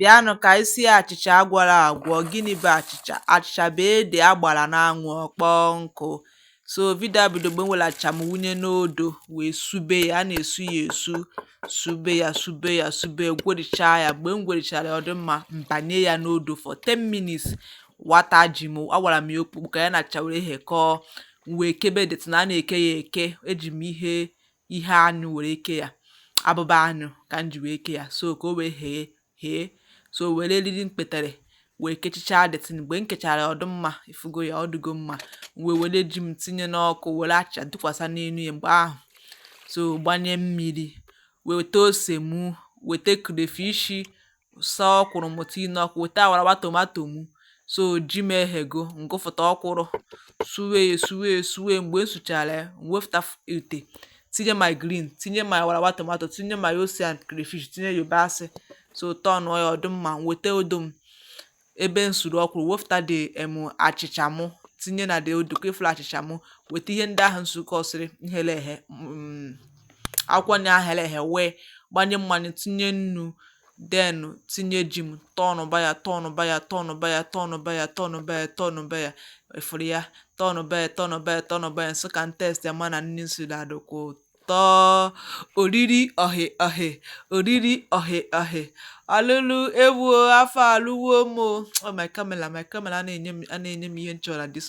Bịanụ ka anyị sie achịcha agwọrọ agwọ. Gịnị bụ achịcha? Achịcha bụ ede agbara n'anwụ ọ kpọọ nkụ. So vidio a bido mgbe m were achịcha m wụnye n'odo wee sube ya. A na-esu ya esu, sube ya sube ya sube ya, gwọrichaa ya. Mgbe m gwọrichara ya ọ dị mma, m banye ya n'odo for 10 minutes. Wata ji m, agwara m ya okpukpu ka ya na achịcha were ghekọọ. M wee kebe ede na a na-eke ya eke. Eji m ihe anụ were ke ya, abụba anụ ka m ji wee ke ya, so ka o wee ghee. So were eriri mkpetere wee kechichaa detin. Mgbe m kechara ọ dị mma, ifugo ya, ọ dịgo mma. M wee were ji m tinye n'ọkụ, were achịcha dụkwasa n'elu ya. Mgbe ahụ, so gbanye mmiri, weta ose mụ, weta crayfish, saa ọkwụrụ m tinye n'ọkụ, weta awarawa tomato mụ. So ji m eghego, m gụfụta ọkwụrụ, suwe ya suwe. Mgbe m suchara ya, m wefụta ite, tinye my green, tinye my awarawa tomato, tinye my ose and crayfish, tinye yabasị. So tọnụọ ya ọ dị mma. M weta odo m ebe m suru ọkwụrụ, wefụta achịcha mụ, tinye na odo ka efuru achịcha mụ. Weta ihe ndị ahụ m sukọsịrị ghere eghe, akwụkwọ nri ahụ ghere eghe, wee gbanye mmanụ, tinye nnu, then tinye ji m, tọnụba ya tọnụba ya tọnụba ya tọnụba ya tọnụba ya tọnụba ya. Efuru ya, tọnụba ya tọnụba ya tọnụba ya. Nsị ka m test ya ma na nri siri adịkwa ụtọ. Oriri ọhị ọhị, oriri ọhị ọhị. Alụlụ ewuo, afọ alụwo m o. Oh my camera a na-enye m ihe m chọrọ this